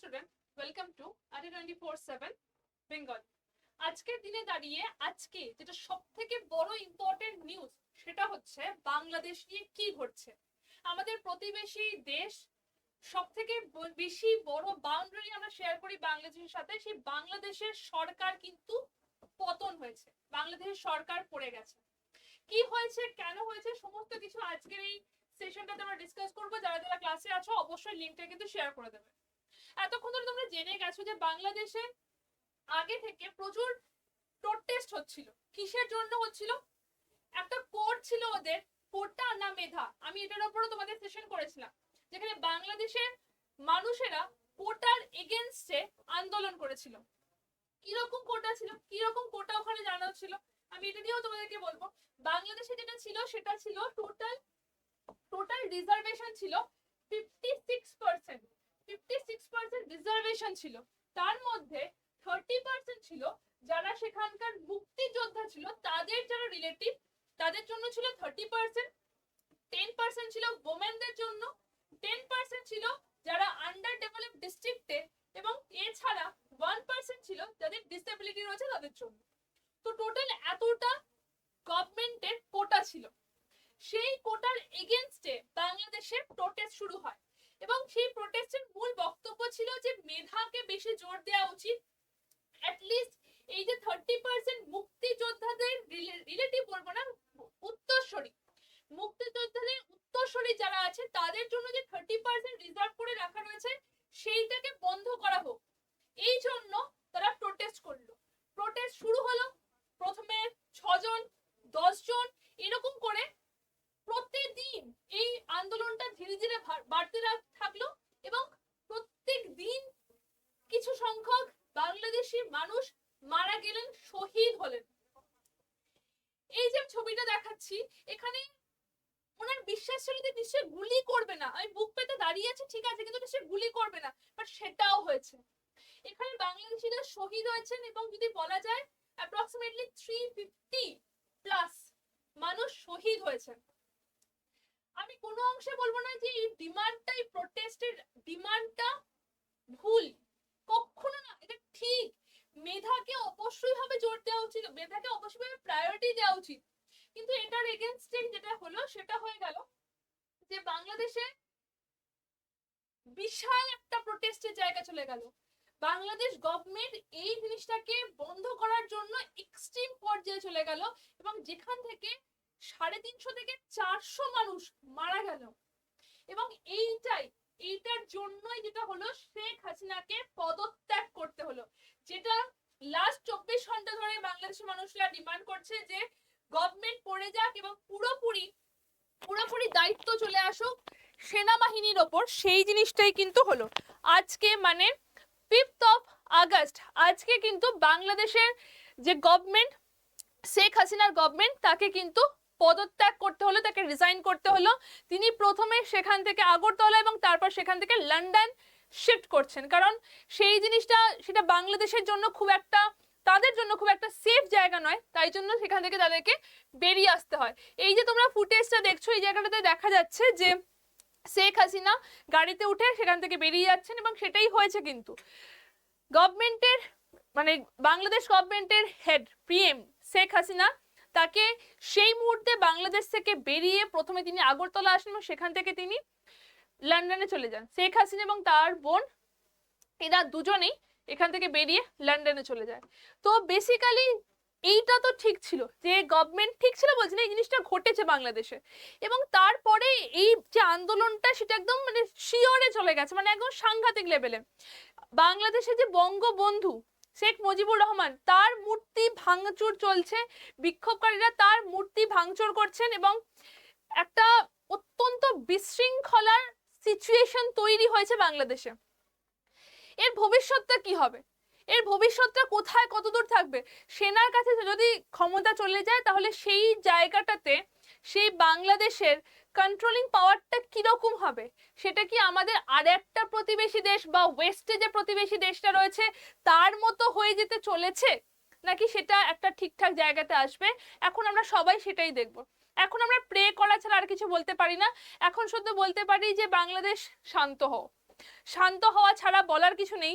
Student, welcome to আডি 24/7 বেঙ্গল। আজকের দিনে দাঁড়িয়ে আজকে যেটা সব থেকে বড় ইম্পর্টেন্ট নিউজ সেটা হচ্ছে বাংলাদেশ নিয়ে কি ঘটছে। আমাদের প্রতিবেশী দেশ, সব থেকে বেশি বড় বাউন্ডারি আমরা শেয়ার করি বাংলাদেশের সাথে। সেই বাংলাদেশের সরকার কিন্তু পতন হয়েছে, বাংলাদেশের সরকার পড়ে গেছে। কি হয়েছে, কেন হয়েছে, সমস্ত কিছু আজকের এই সেশনটাতে আমরা ডিসকাস করবো। যারা যারা ক্লাসে আছো অবশ্যই লিঙ্কটা কিন্তু শেয়ার করে দেবে। এতক্ষণ ধরে তোমরা জেনে গেছো যে বাংলাদেশে আগে থেকে প্রচুর প্রোটেস্ট হচ্ছিল। কিসের জন্য হচ্ছিল? একটা কোড ছিল ওদের, কোডটা না মেধা, আমি এটার উপরও তোমাদের সেশন করেছিলাম, যেখানে বাংলাদেশের মানুষেরা কোটার এগেনস্টে আন্দোলন করেছিল। কিরকম কোটা ছিল, কিরকম কোটা ওখানে জানা ছিল, আমি এটা দিয়েও তোমাদেরকে বলবো। বাংলাদেশে যেটা ছিল সেটা ছিল টোটাল রিজার্ভেশন ছিল 56%। 56% রিজার্ভেশন ছিল। তার মধ্যে 30% ছিল যারা সেখানকার মুক্তিযোদ্ধা ছিল, তাদের যারা রিলেটিভ, তাদের জন্য ছিল 30%। 10% ছিল ওমেনদের জন্য, 10% ছিল যারা আন্ডার ডেভেলপ ডিস্ট্রিক্টে, এবং এছাড়া 1% ছিল যাদের ডিসেবিলিটি রয়েছে তাদের জন্য। তো টোটাল এতটা গভর্নমেন্টের কোটা ছিল। সেই কোটার এগেনস্টে বাংলাদেশে প্রোটেস্ট শুরু হয়, এবং সেই প্রোটেস্টের মূল বক্তব্য ছিল যে মেধাকে বেশি জোর দেওয়া উচিত। অ্যাটলিস্ট এই যে 30% মুক্তিযোদ্ধাদের রিলেটিভ বলবো না, উত্তরসূরি, মুক্তিযোদ্ধাদের উত্তরসূরি যারা আছে তাদের জন্য যে 30% রিজার্ভ করে রাখা রয়েছে সেইটাকে বন্ধ করা হোক, এই জন্য তারা প্রোটেস্ট করলো। প্রোটেস্ট শুরু হলো, প্রথমে 6 জন, 10 জন, এরকম করে প্রত্যেকদিন এই আন্দোলনটা ধীরে ধীরে বাড়তে থাকলো, এবং প্রত্যেক দিন কিছু সংখ্যক বাংলাদেশি মানুষ মারা গেলেন, শহীদ হলেন। এই যে ছবিটা দেখাচ্ছি এখানে, ওনার বিশ্বাস ছিল যে নিশ্চয় গুলি করবে না, আমি বুক পেতে দাঁড়িয়ে আছি ঠিক আছে, কিন্তু নিশ্চয় গুলি করবে না, বাট সেটাও হয়েছে। এখানে বাংলাদেশিরা শহীদ হয়েছেন, এবং যদি বলা যায় অ্যাপ্রক্সিমেটলি 350+ মানুষ শহীদ হয়েছেন। আমি কোনো অংশে বলবো না যে এই ডিমান্ডটা, এই প্রোটেস্টের ডিমান্ডটা ভুল, কখনো না, এটা ঠিক। মেধাকে অবশ্যই ভাবে জোর দেওয়া উচিত, মেধাকে অবশ্যই ভাবে প্রায়োরিটি দেওয়া উচিত, কিন্তু এটার এগেনস্টে যেটা হলো সেটা হয়ে গেল যে বাংলাদেশে বিশাল একটা প্রোটেস্টের জায়গা চলে গেল। বাংলাদেশ গভর্নমেন্ট এই জিনিসটাকে বন্ধ করার জন্য এক্সট্রিম পর্যায়ে চলে গেল, এবং যেখান থেকে 350 থেকে 400 মানুষ মারা গেল। এবং এইটার জন্যই যেটা হলো, শেখ হাসিনাকে পদত্যাগ করতে হলো, যেটা লাস্ট 24 ঘন্টা ধরে বাংলাদেশের মানুষরা ডিমান্ড করছে যে গভর্নমেন্ট পড়ে যাক এবং পুরোপুরি দায়িত্ব চলে আসুক সেনাবাহিনীর ওপর। সেই জিনিসটাই কিন্তু হলো আজকে, মানে 5th of August, আজকে কিন্তু বাংলাদেশের যে গভর্নমেন্ট, শেখ হাসিনার গভর্নমেন্ট, তাকে কিন্তু পদত্যাগ করতে হলো, তাকে রিজাইন করতে হলো। তিনি প্রথমে সেখান থেকে আগরতলা এবং তারপর সেখান থেকে লন্ডন শিফট করছেন, কারণ সেই জিনিসটা সেটা বাংলাদেশের জন্য খুব একটা, তাদের জন্য খুব একটা সেফ জায়গা নয়, তাই জন্য সেখান থেকে তাদেরকে বেরিয়ে আসতে হয়। এই যে তোমরা ফুটেজটা দেখছো, এই জায়গাটাতে দেখা যাচ্ছে যে শেখ হাসিনা গাড়িতে উঠে সেখান থেকে বেরিয়ে যাচ্ছেন, এবং সেটাই হয়েছে। কিন্তু গভর্নমেন্টের, মানে বাংলাদেশ গভর্নমেন্টের হেড পিএম শেখ হাসিনা, তাকে সেই মুহূর্তে বাংলাদেশ থেকে বেরিয়ে প্রথমে তিনি আগরতলা আসেন, এবং সেখান থেকে তিনি লন্ডনে চলে যান। শেখ হাসিনা এবং তার বোন, এরা দুজনেই এখান থেকে বেরিয়ে লন্ডনে চলে যায়। তো বেসিক্যালি এইটা তো ঠিক ছিল, যে গভর্নমেন্ট ঠিক ছিল, বলছি না, এই জিনিসটা ঘটেছে বাংলাদেশে। এবং তারপরে এই যে আন্দোলনটা সেটা একদম মানে শিয়রে চলে গেছে, মানে একদম সাংঘাতিক লেভেলে। বাংলাদেশে যে বঙ্গবন্ধু শেখ মুজিবুর রহমান, তার মূর্তি ভাঙচুর চলছে, বিক্ষোভকারীরা তার মূর্তি ভাঙচুর করছেন, এবং একটা অত্যন্ত বিশৃঙ্খলার সিচুয়েশন তৈরি হয়েছে বাংলাদেশে। এর ভবিষ্যৎটা কি হবে, এর ভবিষ্যৎটা কোথায় কতদূর থাকবে? সেনার কাছে যদি ক্ষমতা চলে যায়, তাহলে সেই জায়গাটাতে সেই বাংলাদেশের কন্ট্রোলিং পাওয়ারটা কিরকম হবে? সেটা কি আমাদের আর একটা প্রতিবেশী দেশ বা ওয়েস্টে যে প্রতিবেশী দেশটা রয়েছে তার মতো হয়ে যেতে চলেছে, নাকি সেটা একটা ঠিকঠাক জায়গাতে আসবে? এখন আমরা সবাই সেটাই দেখব। এখন আমরা প্রে করা ছাড়া আর কিছু বলতে পারি না। এখন শুধু বলতে পারি যে বাংলাদেশ শান্ত হও। শান্ত হওয়া ছাড়া বলার কিছু নেই।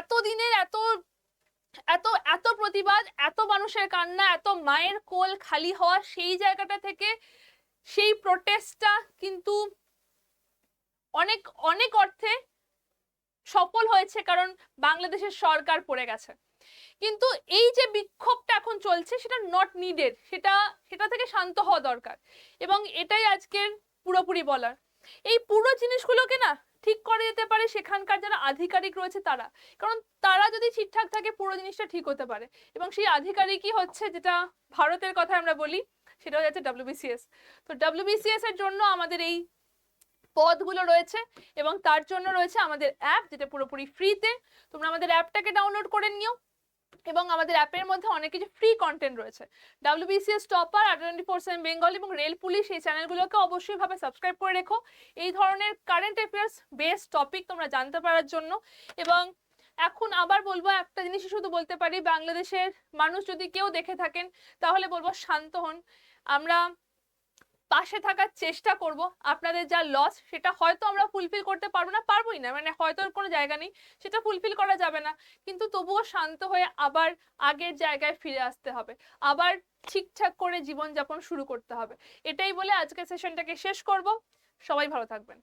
এতদিনের এত এত এত প্রতিবাদ, এত মানুষের কান্না, এত মায়ের কোল খালি হওয়া, সেই জায়গাটা থেকে সেই প্রোটেস্টটা কিন্তু অনেক অনেক অর্থে সফল হয়েছে, কারণ বাংলাদেশের সরকার পড়ে গেছে। কিন্তু এই যে বিক্ষোভটা এখন চলছে সেটা নট নিডেড, সেটা থেকে শান্ত হওয়া দরকার, এবং এটাই আজকের পুরোপুরি বলার। এই পুরো জিনিসগুলোকে না ঠিক করে দিতে পারে সেখানকার যারা আধিকারিক রয়েছে তারা, কারণ তারা যদি ঠিকঠাক থাকে পুরো জিনিসটা ঠিক হতে পারে। এবং সেই আধিকারিকই হচ্ছে, যেটা ভারতের কথা আমরা বলি, সেটা হচ্ছে WBCS। তো WBCS এর জন্য আমাদের এই পদগুলো রয়েছে, এবং তার জন্য রয়েছে আমাদের অ্যাপ, যেটা পুরোপুরি ফ্রিতে। তোমরা আমাদের অ্যাপটাকে ডাউনলোড করে নিও, এবং আমাদের অ্যাপের মধ্যে অনেক কিছু ফ্রি কন্টেন্ট রয়েছে। WBCS টপার, আড্ডা24/7 বেঙ্গল এবং রেল পুলিশ, এই চ্যানেলগুলোকে অবশ্যই ভাবে সাবস্ক্রাইব করে রেখো এই ধরনের কারেন্ট অ্যাফেয়ার্স বেসড টপিক তোমরা জানতে পারার জন্য। এবং এখন আবার বলবো, একটা জিনিসই শুধু বলতে পারি, বাংলাদেশের মানুষ যদি কেউ দেখে থাকেন তাহলে বলবো শান্ত হন। আমরা পাশে থাকার চেষ্টা করব। আপনাদের যা লস সেটা হয়তো আমরা ফুলফিল করতে পারবো না, পারবোই না, মানে হয়তো কোনো জায়গা নেই সেটা ফুলফিল করা যাবে না, কিন্তু তবুও শান্ত হয়ে আবার আগের জায়গায় ফিরে আসতে হবে, আবার ঠিকঠাক করে জীবনযাপন শুরু করতে হবে। এটাই বলে আজকের সেশনটাকে শেষ করব। সবাই ভালো থাকবেন।